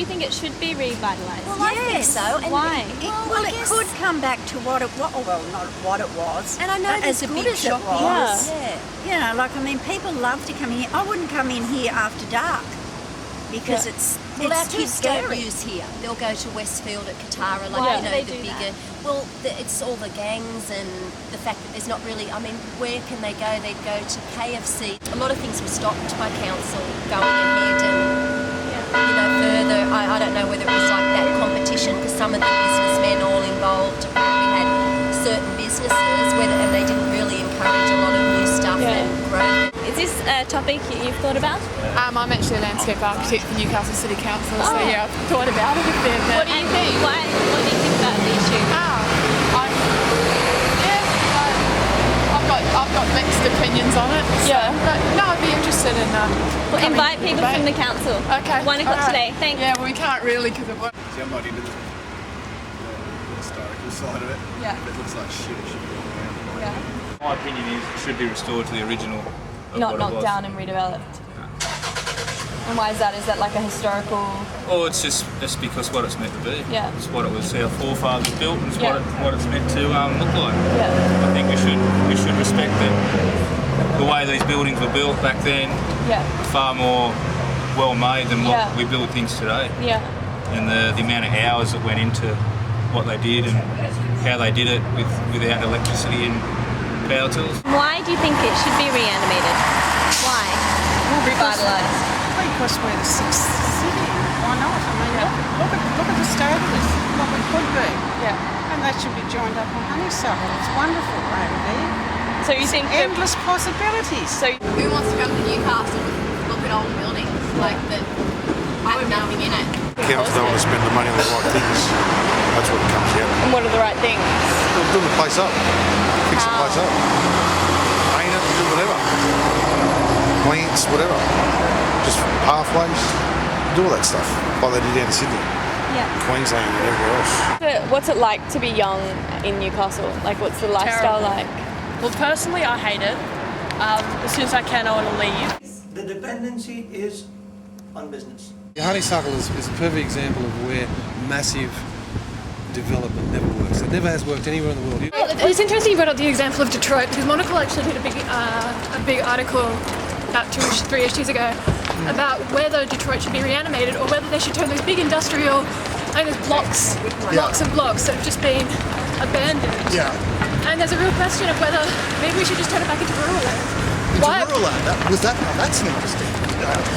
think it should be revitalised? Well, I think so. And why? It could come back to what it was, well, not what it was, And I know as a good big as it shop was. was. You know, like, I mean, people love to come in here. I wouldn't come in here after dark because it's Well, our too kids don't scary. use here. They'll go to Westfield at Katara, like, Why you do know, they the do bigger... Well, it's all the gangs and the fact that there's not really... I mean, where can they go? They'd go to KFC. A lot of things were stopped by council going ahead and, you know, further. I don't know whether it was like that competition, because some of the businessmen all involved apparently had certain businesses, and they didn't really encourage a lot of new stuff and growth. Is this a topic you've thought about? I'm actually a landscape architect for Newcastle City Council, so yeah, I've thought about it a bit. What do you think? What do you think about the issue? I've got mixed opinions on it. So, but no, I'd be interested in. Well, invite people from the council. Okay. 1 o'clock today. Thanks. Yeah, well, we can't really because of what. See, I'm not into the historical side of it. Yeah. If it looks like shit, it should be all around. Yeah. My opinion is it should be restored to the original. Not knocked down and redeveloped. And why is that? Is that like a historical? Oh, it's just because what it's meant to be. Yeah. It's what it was our forefathers built, and it's what it's meant to look like. Yeah. I think we should respect the way these buildings were built back then. Yeah. Far more well made than what Yeah. we build things today. Yeah. And the amount of hours that went into what they did and how they did it without electricity and power tools. Why do you think it should be reanimated? Why? Revitalised. Because we're the sixth city. Why not? I mean, look at the state of this, what we could be. Yeah. And that should be joined up on Honeysuckle. It's wonderful over there. So you think that, Endless possibilities. so Who wants to come to Newcastle and look at old buildings like that have nothing in it? Council don't want to spend the money on the right things. That's what it comes down to. and what are the right things? Build the place up. Fix the place up. Paint it, do whatever. Plants, whatever. Just pathways. Do all that stuff. Like they did down in Sydney, Yeah. Queensland and everywhere else. What's it like to be young in Newcastle? Like, what's the lifestyle Terrible. like? Well, personally, I hate it. As soon as I can, I want to leave. The dependency is on business. Honeysuckle is a perfect example of where massive development never works. It never has worked anywhere in the world. It's interesting you brought up the example of Detroit, because Monocle actually did a big article about 3 issues ago about whether Detroit should be reanimated or whether they should turn those big industrial, like those blocks and blocks that have just been abandoned. Yeah. And there's a real question of whether maybe we should just turn it back into rural land. Rural land. That's interesting.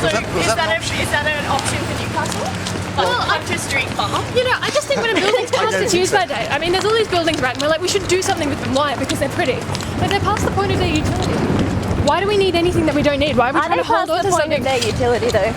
Is that an option for Newcastle? Well, up to street farm. You know, I just think when a building's past its use by date, I mean, there's all these buildings, right, and we're like, we should do something with them. Why? Because they're pretty. But they're past the point of their utility. Why do we need anything that we don't need? Why are we trying to hold on to something? Their utility though.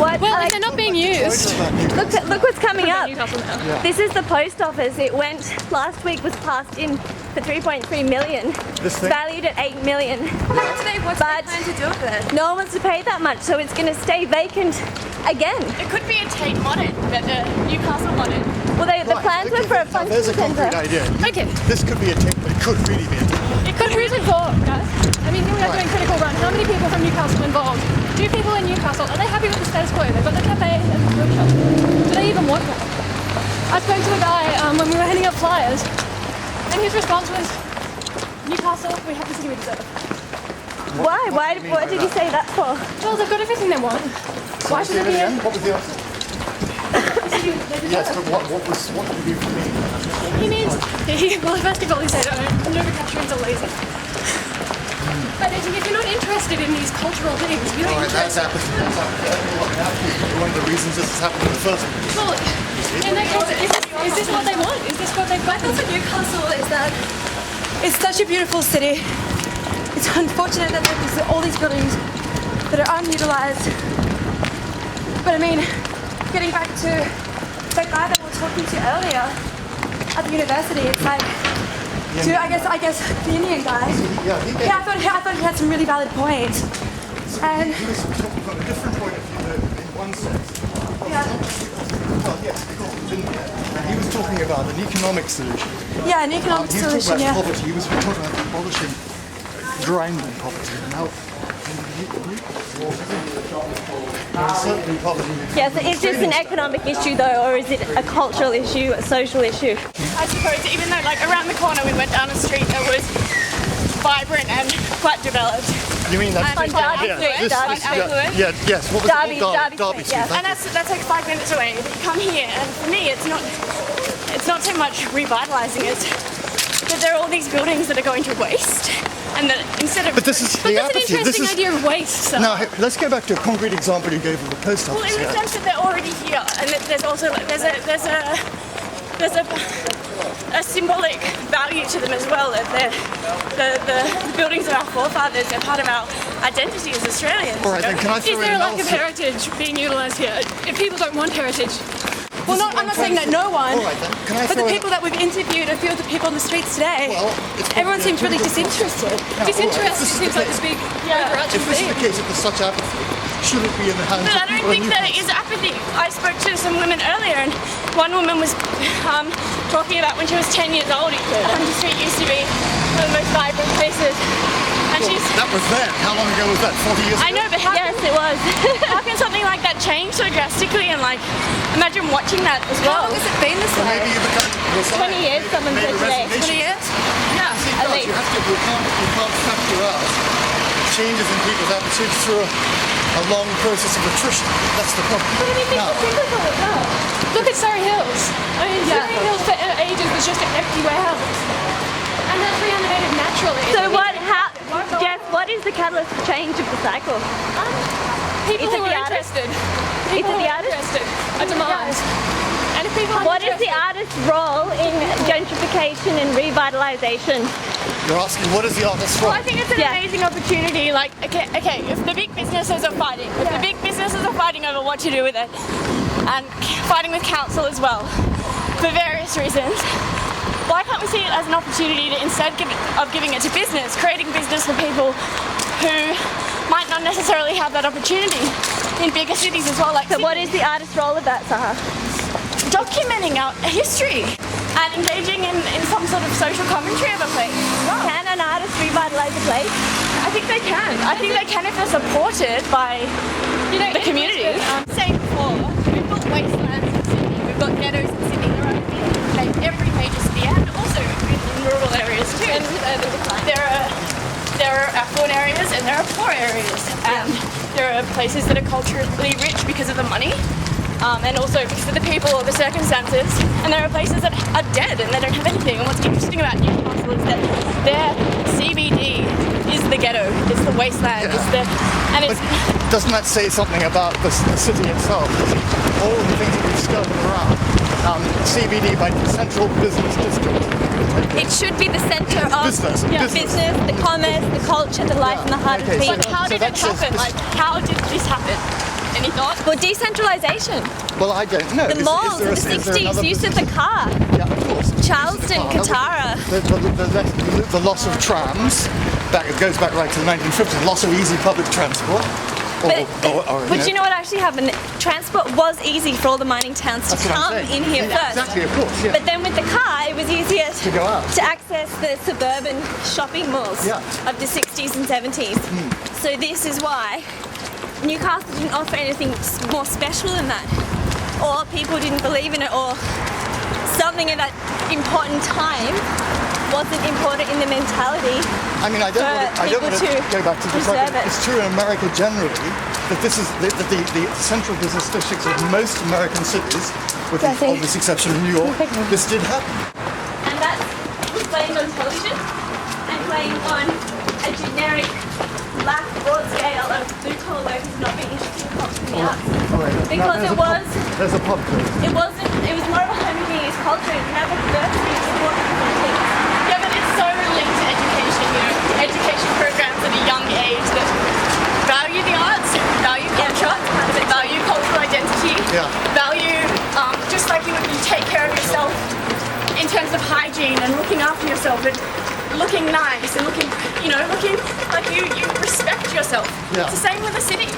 What? Well, if they're not being used. Look what's coming up. Newcastle now. This is the post office. It went last week, was passed in for 3.3 million. This thing? Valued at 8 million. What's they plan to do with it? No one wants to pay that much, so it's going to stay vacant again. It could be a Tate modern, but the Newcastle modern. Well, the plans were for a function There's a concrete centre. idea. Okay. This could be a tent, but it could really be a tent. It could reason for, guys. I mean, here we are doing Critical Run. How many people from Newcastle involved? 2 people in Newcastle. Are they happy with the status quo? They've got the cafe and the workshop. Do they even want more? I spoke to a guy when we were handing out flyers, and his response was, Newcastle, we have the city we deserve. Why? What did you say that for? Well, they've got everything they want. Why should they be in? What was the answer? Yes, but what did you do for me? He means, well, first of all, he said, Novocastrians are lazy. But if you're not interested in these cultural things, if you're not That's interested... one of the reasons this has happened in the first place. Well, in that case, is this what they want? Is this what they want? My thoughts on Newcastle is that it's such a beautiful city. It's unfortunate that there's all these buildings that are unutilized. But I mean, getting back to that guy that we were talking to earlier at the university, it's like, I guess the Indian guy. Yeah, I thought he had some really valid points. And He was talking from a different point of view in one sense. yeah, Well, yes, of course, didn't he? And he was talking about an economic solution. yeah, an economic He was solution. talking about Yeah. poverty. He was talking about abolishing grinding poverty. Now, Yeah, so is this an economic issue though, or is it a cultural issue, a social issue? I suppose even though like around the corner we went down a street that was vibrant and quite developed. You mean that's On Derby Street, Derby Street. yes. What was Derby, it called? Derby Street, yes. And that's like 5 minutes away. But you come here, and for me, it's not so much revitalising it, but there are all these buildings that are going to waste, and that instead of But this is the that's an apathy. interesting This is idea of waste. So. now. Let's go back to a concrete example you gave of the post Well, office. in the sense that they're already here, and that there's also there's a symbolic value to them as well. That the buildings of our forefathers are part of our identity as Australians. All right, then can I throw Is in there a lack another of thing? heritage being utilised here? If people don't want heritage. Well, I'm not saying that no one, All right, then. Can I But throw the in- people that we've interviewed, a few of the people on the streets today, Well, it's everyone probably seems really a political disinterested. Disinterested This is seems the like this big overarching If this is thing. the case, if there's such apathy, should it be in the hands But of I don't people in think there Newcastle? is apathy. I spoke to some women earlier, and one woman was talking about when she was 10 years old, Hunter Street used to be one of the most vibrant places. And she's... That was then. How long ago was that? 40 years ago? I know, but how, Yes, it was. how can something like that change so drastically? And like, imagine watching that as How well. long has it been this way? Maybe you become... 20 years, someone said today. 20 years? Yeah. You can't factor out changes in people's attitudes through a long process of attrition. That's the problem. But I mean, Now, look at Surrey Hills. I mean, Surrey Hills for ages was just an empty warehouse. And that's reanimated naturally. So Jess, what is the catalyst for change of the cycle? People Is it who the are artist? interested. Is People it who the are artist? interested. A demand. And if people are What is the interested- artist's role in gentrification and revitalisation? you're asking, what is the artist's Well, role? I think it's an Yeah. amazing opportunity. Like, okay, if the big businesses are fighting, if the big businesses are fighting over what to do with it, and fighting with council as well, for various reasons, why can't we see it as an opportunity to, instead of giving it to business, creating business for people who might not necessarily have that opportunity in bigger cities as well? Like, So what is the artist's role of that, Saha? documenting our history and engaging in some sort of social commentary of a place. Can an artist revitalise a place? I think they can. I think they can if they're supported by the community. Saying before, we've got wastelands in Sydney, we've got ghettos in Sydney. There are in every major city and also in rural areas too. There are affluent areas and there are poor areas, and there are places that are culturally rich because of the money. And also because of the people or the circumstances, and there are places that are dead and they don't have anything. And what's interesting about Newcastle is that their CBD is the ghetto, it's the wasteland, and But it's doesn't that say something about the city itself? All the things that we've skirted around. CBD by Central Business District. It should be the centre of Business. the commerce, the culture, the life and the heart of Okay, people. like, how so did it that says happen? this- Like, how did this happen? Any thoughts? Well, decentralisation. Well, I don't know. The malls in the 60s, use of the car. Yeah, of course. Charleston, Katara. The loss of trams, it goes back right to the 1950s, loss of easy public transport. But you know what actually happened? Transport was easy for all the mining towns to That's what I'm come saying. in here first. Exactly, of course, yeah. But then with the car, it was easier To go out. to access the suburban shopping malls Yeah. of the 60s and 70s. So this is why Newcastle didn't offer anything more special than that. Or people didn't believe in it, or something at that important time wasn't important in the mentality. I mean, I don't want to go back to this. preserve it. It's true in America generally that this is that the central business districts of most American cities, with the Exactly. obvious exception of New York, this did happen. And that's playing on television and playing on a generic black broad scale of blue collar workers not being interested in culture and the arts. Because it was There's a pub closed. it was more of a homogeneous culture. It never diversity and support for things. Yeah, but it's so linked to education, education programs at a young age that value the arts, value culture, value cultural identity, value just like you take care of yourself in terms of hygiene and looking after yourself and looking nice and looking like you respect yourself. Yeah. It's the same with the city.